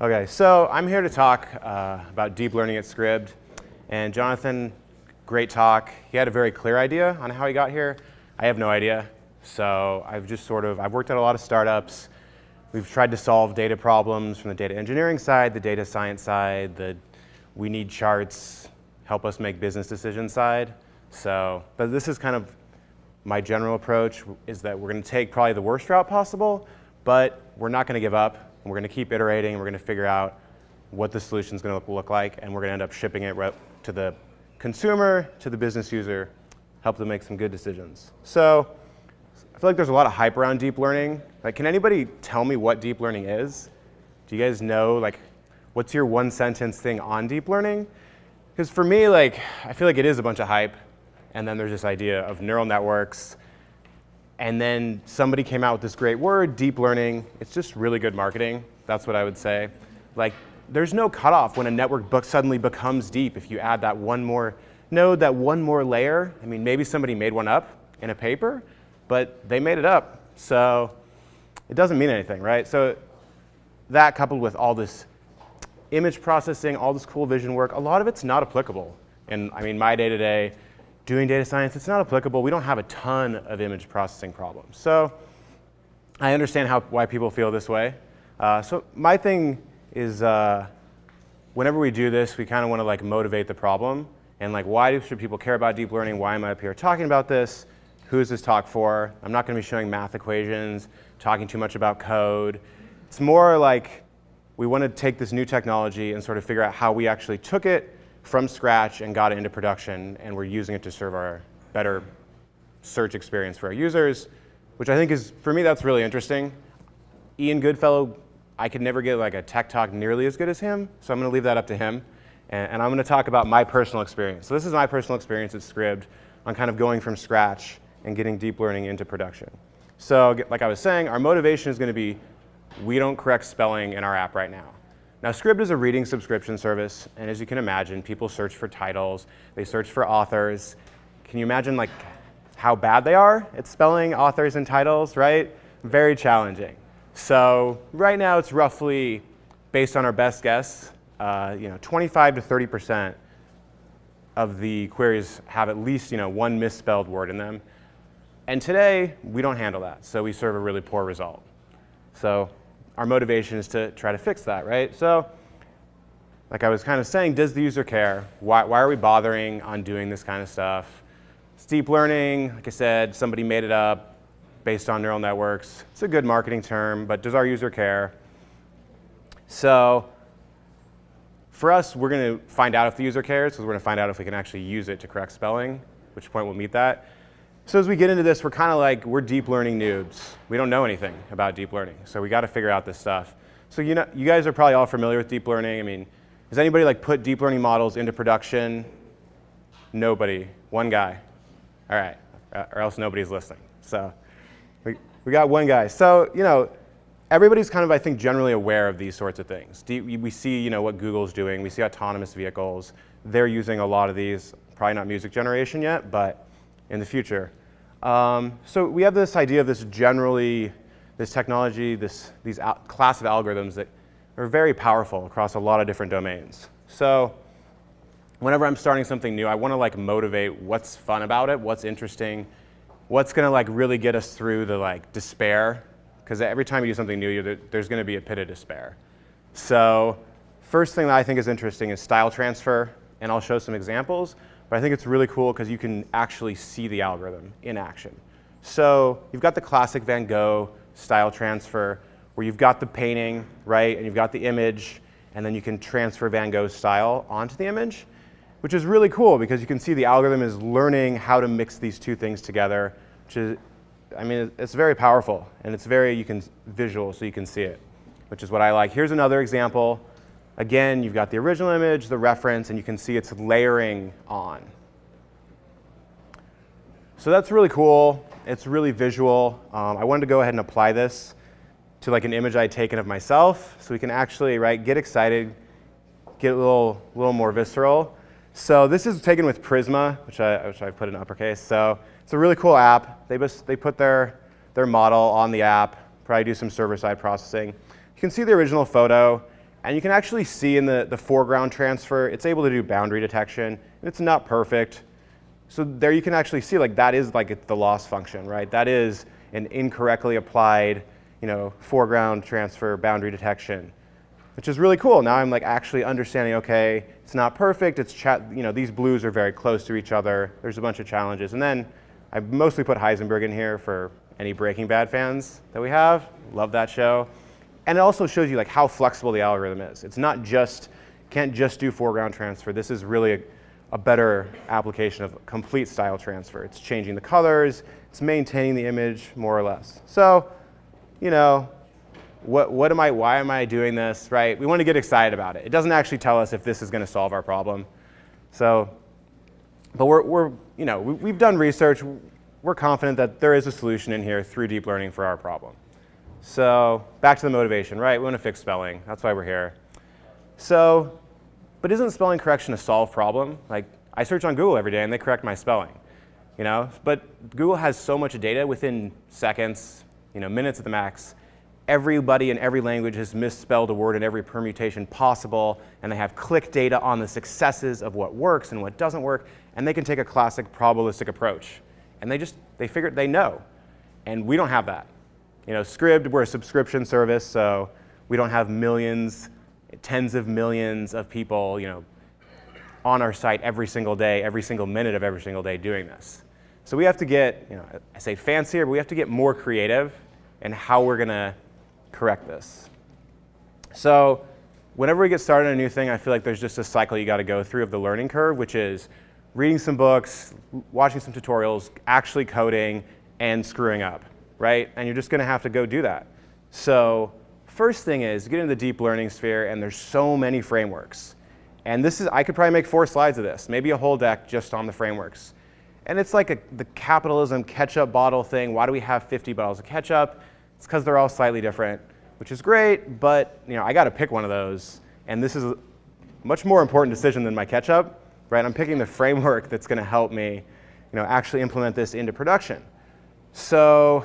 Okay, so I'm here to talk about deep learning at Scribd. And Jonathan, great talk. He had a very clear idea on how he got here. I have no idea. So I've worked at a lot of startups. We've tried to solve data problems from the data engineering side, the data science side, the we need charts, help us make business decisions side. But this is kind of my general approach, is that we're going to take probably the worst route possible, but we're not going to give up. We're going to keep iterating. We're going to figure out what the solution is going to look like, and we're going to end up shipping it right to the consumer, to the business user, help them make some good decisions. So I feel like there's a lot of hype around deep learning. Like, can anybody tell me what deep learning is? Do you guys know, like, what's your one sentence thing on deep learning? Because for me, like, I feel like it is a bunch of hype, and then there's this idea of neural networks. And then somebody came out with this great word, deep learning. It's just really good marketing. That's what I would say. Like, there's no cutoff when a network suddenly becomes deep if you add that one more node, that one more layer. I mean, maybe somebody made one up in a paper, but they made it up. So it doesn't mean anything, right? So that coupled with all this image processing, all this cool vision work, a lot of it's not applicable. And I mean, my day-to-day, doing data science, it's not applicable. We don't have a ton of image processing problems. So I understand why people feel this way. So my thing is, whenever we do this, we kind of want to like motivate the problem. And like, why should people care about deep learning? Why am I up here talking about this? Who is this talk for? I'm not going to be showing math equations, talking too much about code. It's more like we want to take this new technology and sort of figure out how we actually took it from scratch and got it into production, and we're using it to serve our better search experience for our users, which I think is, for me, that's really interesting. Ian Goodfellow, I could never get like a tech talk nearly as good as him, so I'm going to leave that up to him. And I'm going to talk about my personal experience. So this is my personal experience at Scribd on kind of going from scratch and getting deep learning into production. So like I was saying, our motivation is going to be, we don't correct spelling in our app right now. Now, Scribd is a reading subscription service, and as you can imagine, people search for titles, they search for authors. Can you imagine like how bad they are at spelling authors and titles, right? Very challenging. So right now, it's roughly, based on our best guess, 25 to 30% of the queries have at least one misspelled word in them. And today, we don't handle that, so we serve a really poor result. So our motivation is to try to fix that, right? So like I was kind of saying, does the user care? Why are we bothering on doing this kind of stuff? It's deep learning. Like I said, somebody made it up based on neural networks. It's a good marketing term, but does our user care? So for us, we're going to find out if the user cares, because we're going to find out if we can actually use it to correct spelling, at which point we'll meet that. So as we get into this, we're kind of like, we're deep learning noobs. We don't know anything about deep learning, so we got to figure out this stuff. So you guys are probably all familiar with deep learning. I mean, has anybody like put deep learning models into production? Nobody. One guy. All right, or else nobody's listening. So we got one guy. So everybody's kind of, I think, generally aware of these sorts of things. We see what Google's doing. We see autonomous vehicles. They're using a lot of these. Probably not music generation yet, but in the future. So we have this idea of this technology, these class of algorithms that are very powerful across a lot of different domains. So whenever I'm starting something new, I want to like motivate what's fun about it, what's interesting, what's going to like really get us through the like despair, because every time you do something new, there's going to be a pit of despair. So first thing that I think is interesting is style transfer, and I'll show some examples. But I think it's really cool because you can actually see the algorithm in action. So you've got the classic Van Gogh style transfer, where you've got the painting, right, and you've got the image, and then you can transfer Van Gogh's style onto the image, which is really cool because you can see the algorithm is learning how to mix these two things together, which is, I mean, it's very powerful, and it's very visual, so you can see it, which is what I like. Here's another example. Again, you've got the original image, the reference, and you can see it's layering on. So that's really cool. It's really visual. I wanted to go ahead and apply this to like an image I had taken of myself, so we can actually get excited, get a little more visceral. So this is taken with PRISMA, which I put in uppercase. So it's a really cool app. They put their model on the app, probably do some server-side processing. You can see the original photo. And you can actually see in the foreground transfer, it's able to do boundary detection. It's not perfect. So there you can actually see like that is like the loss function, right? That is an incorrectly applied, foreground transfer boundary detection, which is really cool. Now I'm like actually understanding, okay, it's not perfect. It's these blues are very close to each other. There's a bunch of challenges. And then I mostly put Heisenberg in here for any Breaking Bad fans that we have. Love that show. And it also shows you like how flexible the algorithm is. It's not just, can't just do foreground transfer. This is really a better application of complete style transfer. It's changing the colors. It's maintaining the image more or less. So, why am I doing this, right? We want to get excited about it. It doesn't actually tell us if this is going to solve our problem. So, but we've done research. We're confident that there is a solution in here through deep learning for our problem. So back to the motivation, right? We want to fix spelling. That's why we're here. So, but isn't spelling correction a solved problem? Like I search on Google every day and they correct my spelling, But Google has so much data within seconds, minutes at the max. Everybody in every language has misspelled a word in every permutation possible, and they have click data on the successes of what works and what doesn't work, and they can take a classic probabilistic approach. And they know. And we don't have that. Scribd, we're a subscription service, so we don't have millions, tens of millions of people, on our site every single day, every single minute of every single day doing this. So we have to get, I say fancier, but we have to get more creative in how we're going to correct this. So whenever we get started on a new thing, I feel like there's just a cycle you got to go through of the learning curve, which is reading some books, watching some tutorials, actually coding, and screwing up, right? And you're just going to have to go do that. So first thing is get into the deep learning sphere, and there's so many frameworks. And I could probably make 4 slides of this, maybe a whole deck just on the frameworks. And it's like the capitalism ketchup bottle thing. Why do we have 50 bottles of ketchup? It's because they're all slightly different, which is great, but I got to pick one of those. And this is a much more important decision than my ketchup, right? I'm picking the framework that's going to help me actually implement this into production. So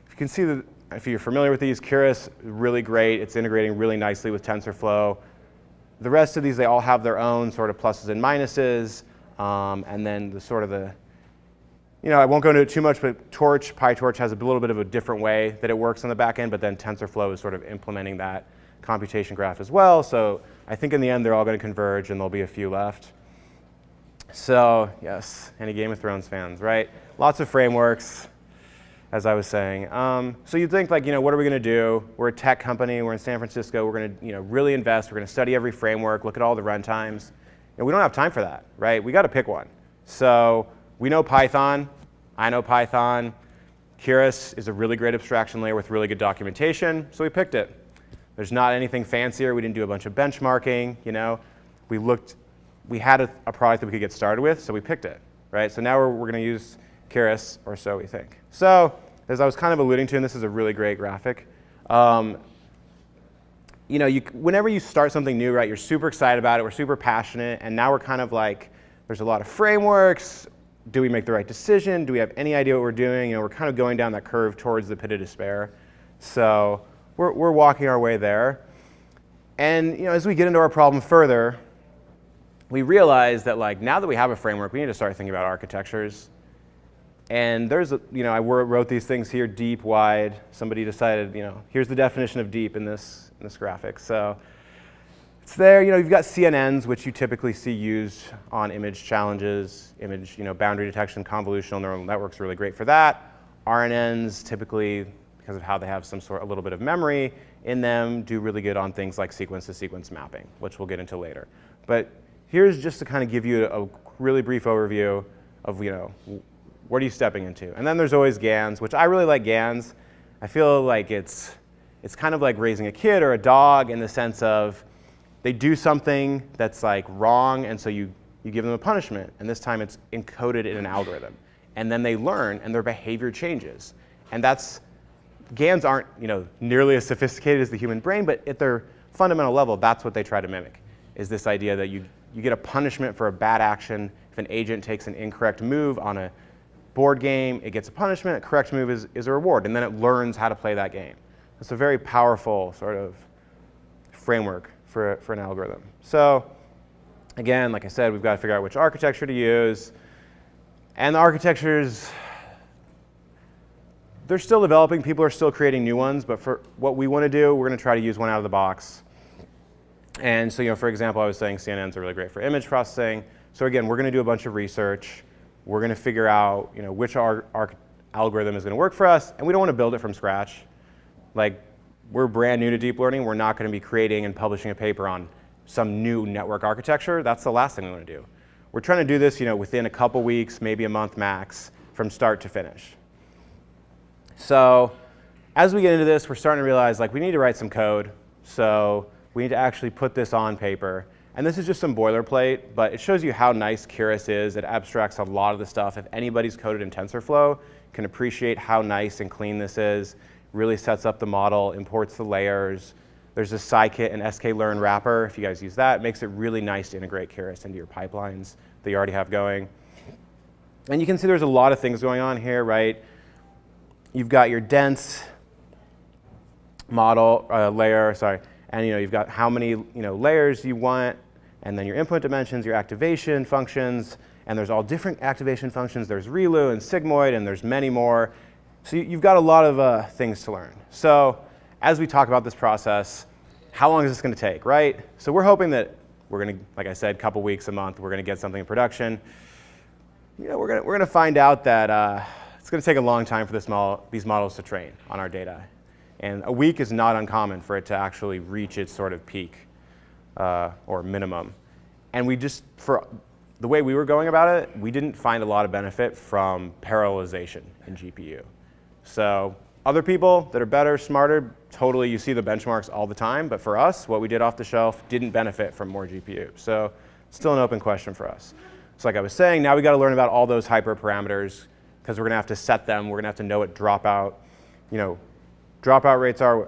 if you can see, if you're familiar with these, Keras, really great. It's integrating really nicely with TensorFlow. The rest of these, they all have their own sort of pluses and minuses. And then I won't go into it too much, but PyTorch has a little bit of a different way that it works on the back end, but then TensorFlow is sort of implementing that computation graph as well. So I think in the end, they're all going to converge, and there'll be a few left. So yes, any Game of Thrones fans, right? Lots of frameworks, as I was saying. So you'd think like, what are we going to do? We're a tech company. We're in San Francisco. We're going to really invest. We're going to study every framework, look at all the runtimes. We don't have time for that, right? We got to pick one. So we know Python. I know Python. Keras is a really great abstraction layer with really good documentation, so we picked it. There's not anything fancier. We didn't do a bunch of benchmarking. We had a product that we could get started with, so we picked it, right? So now we're going to use Keras, or so we think. So as I was kind of alluding to, and this is a really great graphic, whenever you start something new, right, you're super excited about it, we're super passionate, and now we're kind of like, there's a lot of frameworks. Do we make the right decision? Do we have any idea what we're doing? We're kind of going down that curve towards the pit of despair. So we're walking our way there. And as we get into our problem further, we realize that like now that we have a framework, we need to start thinking about architectures. And there's I wrote these things here, deep, wide. Somebody decided, here's the definition of deep in this graphic. So it's there. You've got CNNs, which you typically see used on image challenges, boundary detection, convolutional neural networks are really great for that. RNNs typically, because of how they have a little bit of memory in them, do really good on things like sequence-to-sequence mapping, which we'll get into later. But here's just to kind of give you a really brief overview of, what are you stepping into? And then there's always GANs, which I really like GANs. I feel like it's kind of like raising a kid or a dog in the sense of they do something that's like wrong, and so you give them a punishment, and this time it's encoded in an algorithm. And then they learn, and their behavior changes. And GANs aren't nearly as sophisticated as the human brain, but at their fundamental level, that's what they try to mimic, is this idea that you get a punishment for a bad action. If an agent takes an incorrect move on a board game, it gets a punishment. A correct move is a reward, and then it learns how to play that game. It's a very powerful sort of framework for an algorithm. So again, like I said, we've got to figure out which architecture to use. And the architectures, they're still developing. People are still creating new ones. But for what we want to do, we're going to try to use one out of the box. And so, for example, I was saying CNNs are really great for image processing. So again, we're going to do a bunch of research. We're going to figure out, which algorithm is going to work for us. And we don't want to build it from scratch. Like, we're brand new to deep learning. We're not going to be creating and publishing a paper on some new network architecture. That's the last thing we want to do. We're trying to do this, within a couple weeks, maybe a month max, from start to finish. So as we get into this, we're starting to realize, we need to write some code. So we need to actually put this on paper. And this is just some boilerplate, but it shows you how nice Keras is. It abstracts a lot of the stuff. If anybody's coded in TensorFlow, can appreciate how nice and clean this is. Really sets up the model, imports the layers. There's a scikit and sklearn wrapper. If you guys use that, it makes it really nice to integrate Keras into your pipelines that you already have going. And you can see there's a lot of things going on here, right? You've got your dense model layer, and you've got how many layers you want, and then your input dimensions, your activation functions, and there's all different activation functions. There's ReLU and sigmoid, and there's many more. So you've got a lot of things to learn. So as we talk about this process, how long is this going to take, right? So we're hoping that we're going to, like I said, a couple weeks, a month, we're going to get something in production. We're going to find out that it's going to take a long time for these models to train on our data. And a week is not uncommon for it to actually reach its sort of peak or minimum. And we just, for the way we were going about it, we didn't find a lot of benefit from parallelization in GPU. So other people that are better, smarter, totally, you see the benchmarks all the time. But for us, what we did off the shelf didn't benefit from more GPU. So it's still an open question for us. So like I was saying, now we got to learn about all those hyperparameters because we're going to have to set them. We're going to have to know what dropout rates are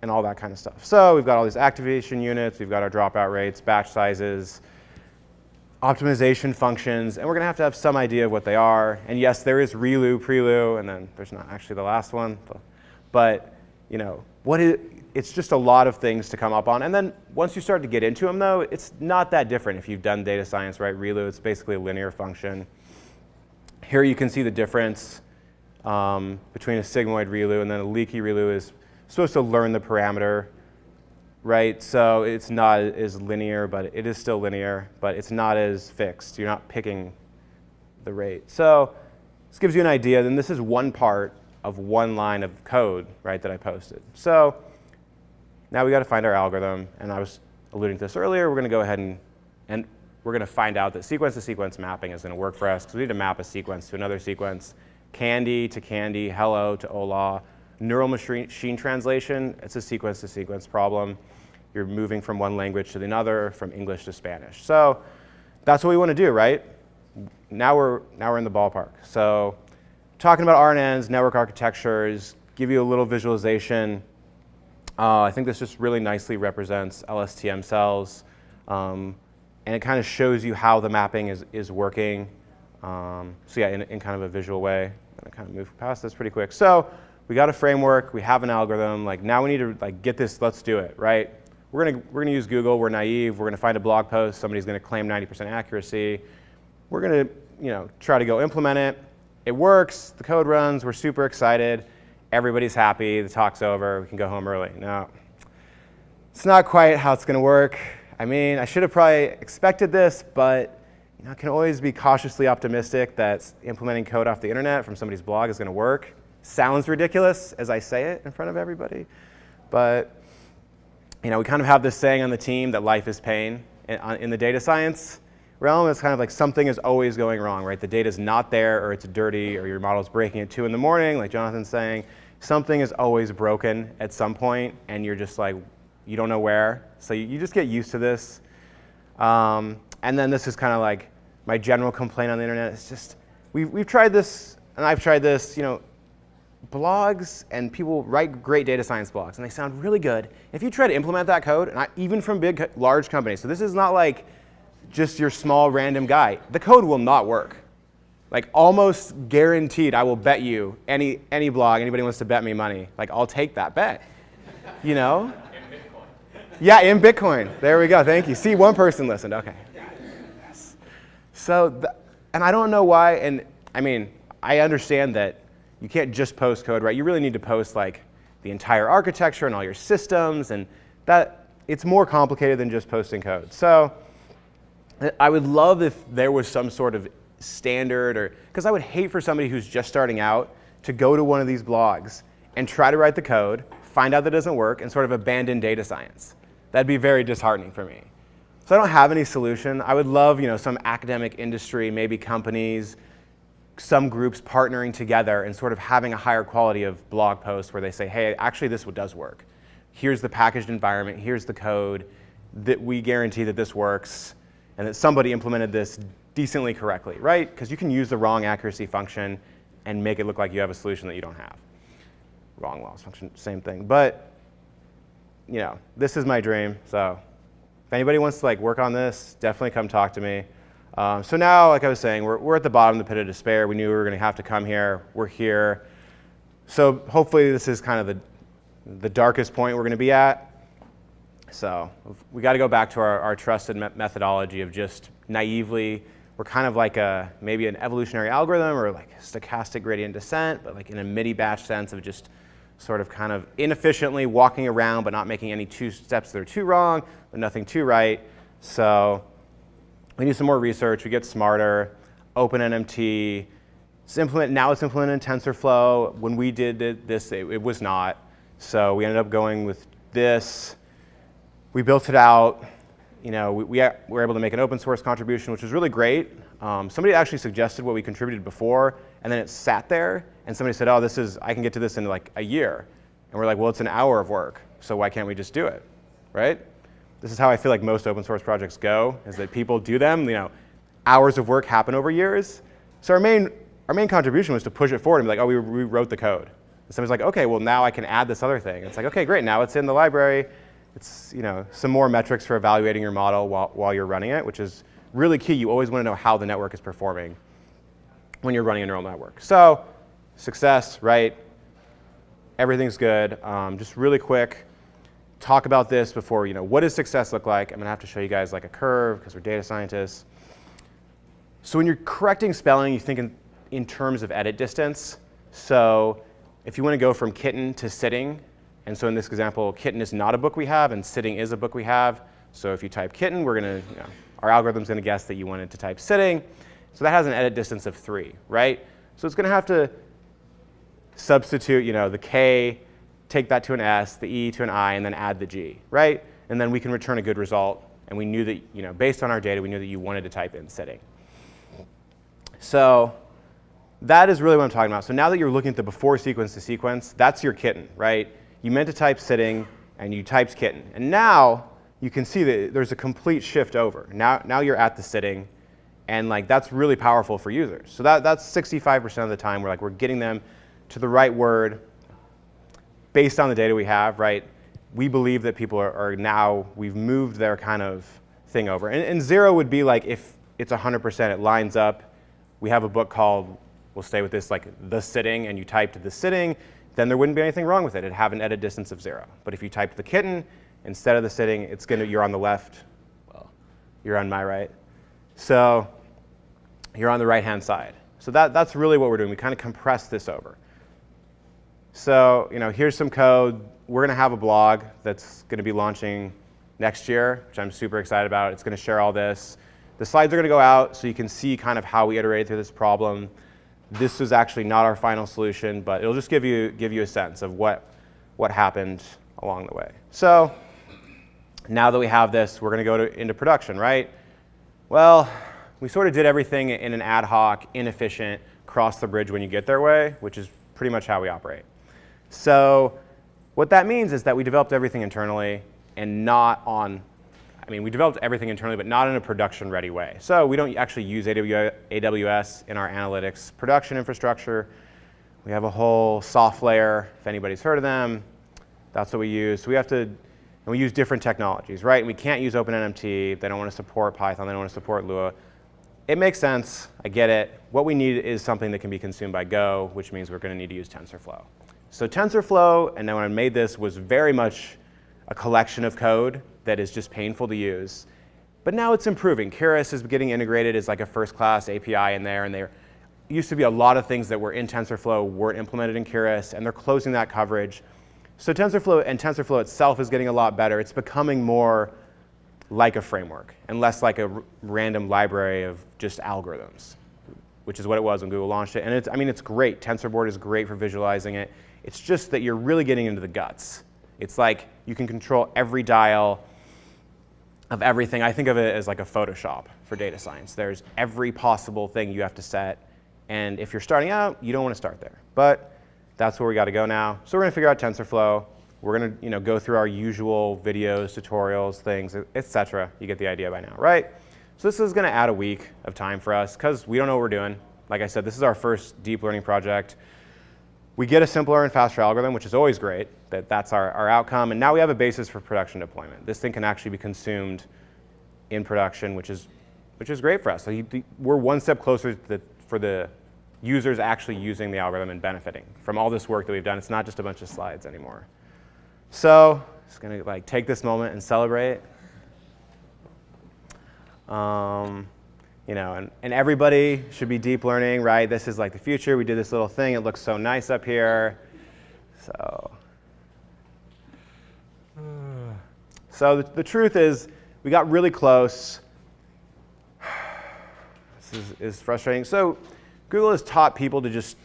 and all that kind of stuff. So we've got all these activation units. We've got our dropout rates, batch sizes, optimization functions, and we're going to have some idea of what they are. And yes, there is ReLU, PReLU, and then there's not actually the last one. But it's just a lot of things to come up on. And then once you start to get into them, though, it's not that different if you've done data science, right? ReLU, it's basically a linear function. Here you can see the difference between a sigmoid ReLU and then a leaky ReLU is supposed to learn the parameter, right? So it's not as linear, but it is still linear, but it's not as fixed. You're not picking the rate. So this gives you an idea. Then this is one part of one line of code, right, that I posted. So now we got to find our algorithm, and I was alluding to this earlier. We're going to go ahead and we're going to find out that sequence-to-sequence mapping is going to work for us because we need to map a sequence to another sequence. Candy to candy, hello to hola. Neural machine translation, it's a sequence-to-sequence problem. You're moving from one language to another, from English to Spanish. So that's what we want to do, right? Now we're in the ballpark. So talking about RNNs, network architectures, give you a little visualization. I think this just really nicely represents LSTM cells. And it kind of shows you how the mapping is working. So yeah, in kind of a visual way. I'm going to kind of move past this pretty quick. So we got a framework. We have an algorithm. Now we need to get this. Let's do it, right? We're gonna use Google. We're naive. We're going to find a blog post. Somebody's going to claim 90% accuracy. We're going to try to go implement it. It works. The code runs. We're super excited. Everybody's happy. The talk's over. We can go home early. No, it's not quite how it's going to work. I mean, I should have probably expected this, but I can always be cautiously optimistic that implementing code off the internet from somebody's blog is going to work. Sounds ridiculous as I say it in front of everybody, but we kind of have this saying on the team that life is pain. In the data science realm, it's kind of like something is always going wrong, right? The data's not there, or it's dirty, or your model's breaking at 2 in the morning, like Jonathan's saying. Something is always broken at some point, and you're just like, you don't know where. So you just get used to this. And then this is kind of like my general complaint on the internet. It's just, we've tried this, and I've tried this, blogs, and people write great data science blogs, and they sound really good. If you try to implement that code, and even from large companies, so this is not like just your small random guy, the code will not work. Like almost guaranteed, I will bet you, any blog, anybody wants to bet me money, I'll take that bet, Yeah, in Bitcoin. There we go. Thank you. See, one person listened. Okay. Yes. So, and I don't know why, and I mean, I understand that you can't just post code, right? You really need to post like the entire architecture and all your systems, and that it's more complicated than just posting code. So I would love if there was some sort of standard, or because I would hate for somebody who's just starting out to go to one of these blogs and try to write the code, find out that it doesn't work, and sort of abandon data science. That'd be very disheartening for me. So I don't have any solution. I would love, some academic industry, maybe companies, some groups partnering together and sort of having a higher quality of blog posts where they say, hey, actually this does work. Here's the packaged environment, here's the code, that we guarantee that this works, and that somebody implemented this decently correctly, right? Because you can use the wrong accuracy function and make it look like you have a solution that you don't have. Wrong loss function, same thing. But, this is my dream. So if anybody wants to work on this, definitely come talk to me. So now, like I was saying, we're at the bottom of the pit of despair. We knew we were going to have to come here. We're here. So hopefully this is kind of the darkest point we're going to be at. So we got to go back to our trusted methodology of just naively, we're kind of like maybe an evolutionary algorithm or like stochastic gradient descent, but like in a midi batch sense of just sort of kind of inefficiently walking around but not making any two steps that are too wrong, but nothing too right. So we do some more research, we get smarter, OpenNMT, now it's implemented in TensorFlow. When we did this, it was not. So we ended up going with this. We built it out. We were able to make an open source contribution, which was really great. Somebody actually suggested what we contributed before, and then it sat there, and somebody said, oh, I can get to this in like a year. And we're like, well, it's an hour of work, so why can't we just do it, right? This is how I feel like most open source projects go, is that people do them, hours of work happen over years. So our main contribution was to push it forward and be like, oh, we rewrote the code. And somebody's like, okay, well, now I can add this other thing. It's like, okay, great, now it's in the library. It's some more metrics for evaluating your model while you're running it, which is really key. You always want to know how the network is performing when you're running a neural network. So success, right? Everything's good. Just really quick, talk about this before, what does success look like? I'm going to have to show you guys like a curve because we're data scientists. So when you're correcting spelling, you think in terms of edit distance. So if you want to go from kitten to sitting, and so in this example, kitten is not a book we have, and sitting is a book we have. So if you type kitten, our algorithm's going to guess that you wanted to type sitting. So that has an edit distance of 3, right? So it's going to have to substitute, the K, take that to an S, the E to an I, and then add the G, right? And then we can return a good result. And we knew that, based on our data, we knew that you wanted to type in sitting. So that is really what I'm talking about. So now that you're looking at the before sequence to sequence, that's your kitten, right? You meant to type sitting, and you typed kitten. And now you can see that there's a complete shift over. Now you're at the sitting, and that's really powerful for users. So that's 65% of the time we're getting them to the right word based on the data we have, right? We believe that people are now, we've moved their kind of thing over. And 0 would be like if it's 100%, it lines up. We have a book called, we'll stay with this, The Sitting, and you typed the sitting, then there wouldn't be anything wrong with it. It'd have an edit distance of 0. But if you typed the kitten instead of the sitting, you're on the left. Well, you're on my right. So you're on the right-hand side. So that's really what we're doing. We kind of compress this over. So here's some code. We're going to have a blog that's going to be launching next year, which I'm super excited about. It's going to share all this. The slides are going to go out so you can see kind of how we iterated through this problem. This was actually not our final solution, but it'll just give you a sense of what happened along the way. So now that we have this, we're going to go into production, right? Well, we sort of did everything in an ad hoc, inefficient, cross the bridge when you get their way, which is pretty much how we operate. So what that means is that we developed everything internally and we developed everything internally, but not in a production-ready way. So we don't actually use AWS in our analytics production infrastructure. We have a whole soft layer, if anybody's heard of them. That's what we use. So we use different technologies, right? And we can't use OpenNMT. They don't want to support Python. They don't want to support Lua. It makes sense. I get it. What we need is something that can be consumed by Go, which means we're going to need to use TensorFlow. So TensorFlow, and then when I made this, was very much a collection of code that is just painful to use. But now it's improving. Keras is getting integrated as like a first-class API in there, and there used to be a lot of things that were in TensorFlow weren't implemented in Keras, and they're closing that coverage. So TensorFlow itself is getting a lot better. It's becoming more like a framework and less like a random library of just algorithms, which is what it was when Google launched it. And it's great. TensorBoard is great for visualizing it. It's just that you're really getting into the guts. It's like you can control every dial of everything. I think of it as like a Photoshop for data science. There's every possible thing you have to set. And if you're starting out, you don't want to start there. But that's where we got to go now. So we're going to figure out TensorFlow. We're going to go through our usual videos, tutorials, things, etc. You get the idea by now, right? So this is going to add a week of time for us because we don't know what we're doing. Like I said, this is our first deep learning project. We get a simpler and faster algorithm, which is always great. That's our outcome. And now we have a basis for production deployment. This thing can actually be consumed in production, which is great for us. So we're one step closer for the users actually using the algorithm and benefiting from all this work that we've done. It's not just a bunch of slides anymore. So just going to take this moment and celebrate. And everybody should be deep learning, right? This is like the future. We did this little thing. It looks so nice up here. So the truth is, we got really close. This is frustrating. So Google has taught people to just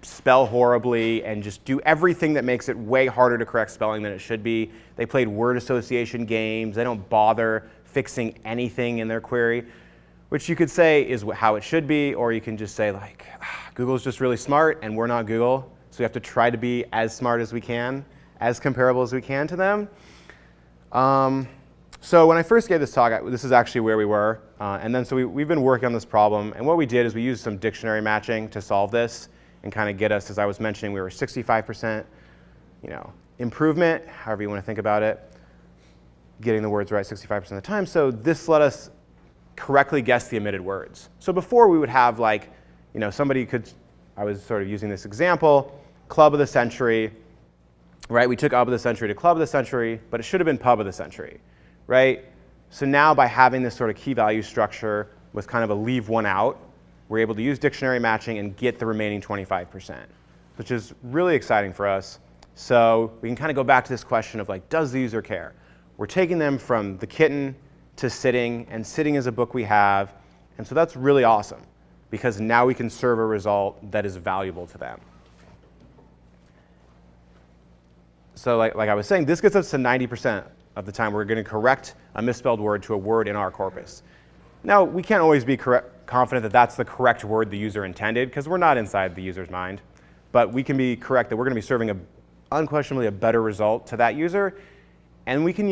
spell horribly and just do everything that makes it way harder to correct spelling than it should be. They played word association games. They don't bother fixing anything in their query, which you could say is how it should be, or you can just say like, Google's just really smart and we're not Google, so we have to try to be as smart as we can, as comparable as we can to them. So when I first gave this talk, this is actually where we were, and then so we've been working on this problem, and what we did is we used some dictionary matching to solve this and kind of get us, as I was mentioning, we were 65% improvement, however you want to think about it, getting the words right 65% of the time. So this let us correctly guess the omitted words. So before we would have like, somebody could, I was sort of using this example, club of the century, right? We took of the century to club of the century, but it should have been pub of the century, right? So now by having this sort of key value structure with kind of a leave one out, we're able to use dictionary matching and get the remaining 25%, which is really exciting for us. So we can kind of go back to this question of like, does the user care? We're taking them from the kitten to sitting, and sitting is a book we have. And so that's really awesome because now we can serve a result that is valuable to them. So like I was saying, this gets us to 90% of the time we're going to correct a misspelled word to a word in our corpus. Now, we can't always be confident that that's the correct word the user intended because we're not inside the user's mind. But we can be correct that we're going to be serving unquestionably a better result to that user. And we can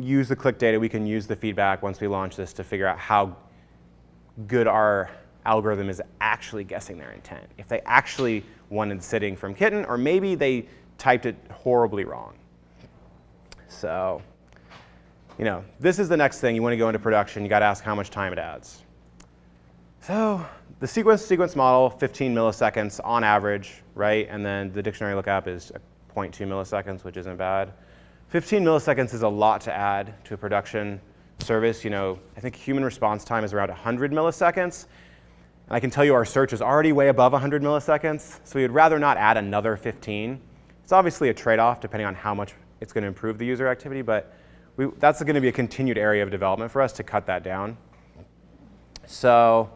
use the click data, we can use the feedback once we launch this to figure out how good our algorithm is actually guessing their intent. If they actually wanted sitting from kitten, or maybe they typed it horribly wrong. So, this is the next thing. You want to go into production, you got to ask how much time it adds. So the sequence model, 15 milliseconds on average, right? And then the dictionary lookup is 0.2 milliseconds, which isn't bad. 15 milliseconds is a lot to add to a production service. I think human response time is around 100 milliseconds. And I can tell you our search is already way above 100 milliseconds. So we would rather not add another 15. It's obviously a trade-off depending on how much it's going to improve the user activity, but that's going to be a continued area of development for us to cut that down. So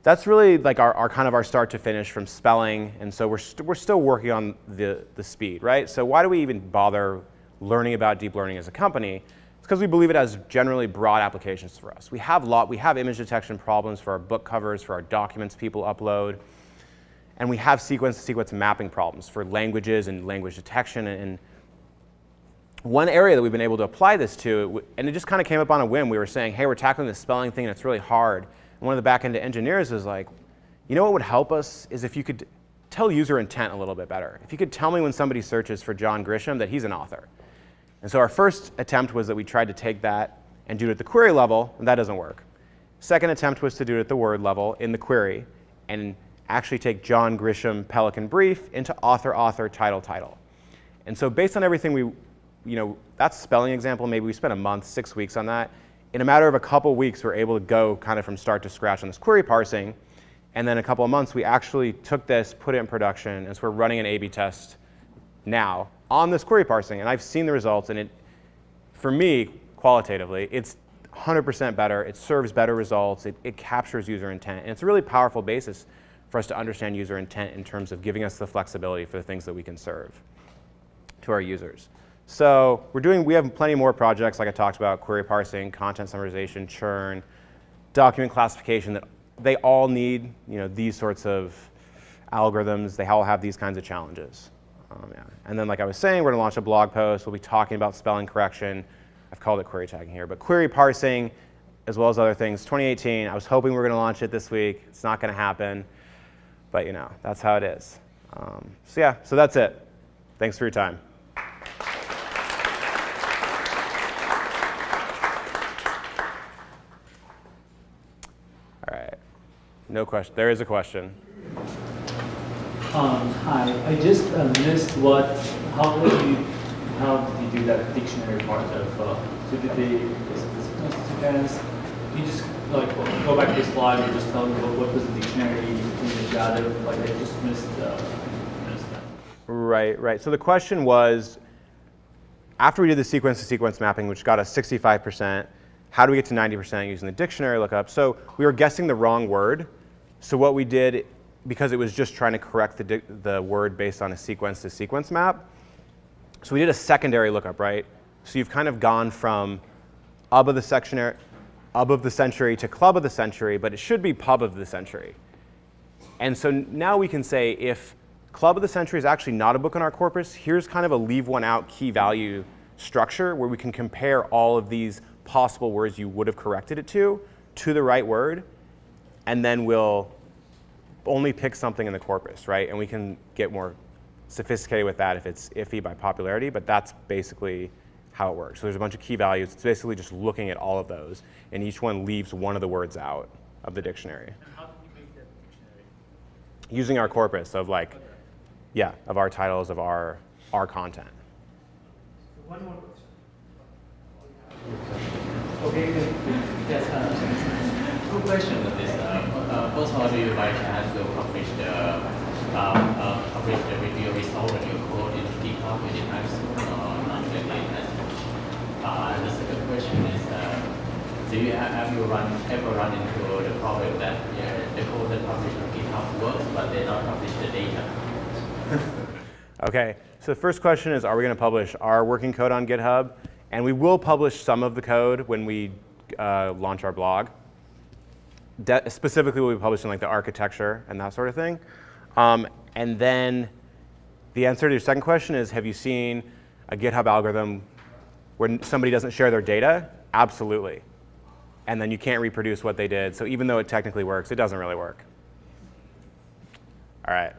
that's really like our kind of our start to finish from spelling. And so we're still working on the speed, right? So why do we even bother learning about deep learning as a company? It's because we believe it has generally broad applications for us. We have image detection problems for our book covers, for our documents people upload. And we have sequence-to-sequence mapping problems for languages and language detection. And one area that we've been able to apply this to, and it just kind of came up on a whim, we were saying, hey, we're tackling this spelling thing and it's really hard. And one of the back-end engineers was like, what would help us is if you could tell user intent a little bit better. If you could tell me when somebody searches for John Grisham that he's an author. And so our first attempt was that we tried to take that and do it at the query level, and that doesn't work. Second attempt was to do it at the word level in the query and actually take John Grisham Pelican Brief into author, title. And so based on everything we that's a spelling example. Maybe we spent a month, 6 weeks on that. In a matter of a couple weeks, we're able to go kind of from start to scratch on this query parsing. And then a couple of months, we actually took this, put it in production, and so we're running an A/B test now on this query parsing. And I've seen the results, and for me, qualitatively, it's 100% better. It serves better results. It captures user intent. And it's a really powerful basis for us to understand user intent in terms of giving us the flexibility for the things that we can serve to our users. So we have plenty more projects, like I talked about, query parsing, content summarization, churn, document classification, that they all need these sorts of algorithms. They all have these kinds of challenges. Yeah. And then, like I was saying, we're going to launch a blog post. We'll be talking about spelling correction. I've called it query tagging here, but query parsing, as well as other things. 2018, I was hoping we were going to launch it this week. It's not going to happen, but that's how it is. So that's it. Thanks for your time. All right. No question. There is a question. Hi. I just missed how did you do that dictionary part of, so did they, sequence? You just go back to the slide and just tell me what was the dictionary in the data? Like I just missed that. Right. So the question was, after we did the sequence-to-sequence mapping, which got us 65%, how do we get to 90% using the dictionary lookup? So we were guessing the wrong word. So what we did, because it was just trying to correct the word based on a sequence-to-sequence map, so we did a secondary lookup, right? So you've kind of gone from ub of the century to club of the century, but it should be pub of the century. And so now we can say if club of the century is actually not a book in our corpus, here's kind of a leave one out key value structure where we can compare all of these possible words you would have corrected it to the right word, and then we'll only pick something in the corpus, right? And we can get more sophisticated with that if it's iffy by popularity, but that's basically how it works. So there's a bunch of key values. It's basically just looking at all of those, and each one leaves one of the words out of the dictionary. And how did you make that dictionary? Using our corpus of of our titles, of our content. One more question. Okay, yes. Good question with this. First of all, do you by chance will publish the video result of your code in GitHub anytime soon or not really? And the second question is, have you ever run into the problem that the code that published on GitHub works, but they don't publish the data? Okay, so the first question is, are we going to publish our working code on GitHub? And we will publish some of the code when we launch our blog. Specifically, we'll be publishing the architecture and that sort of thing. And then the answer to your second question is, have you seen a GitHub algorithm where somebody doesn't share their data? Absolutely. And then you can't reproduce what they did. So even though it technically works, it doesn't really work. All right.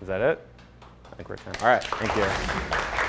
Is that it? I think we're at time. All right, thank you.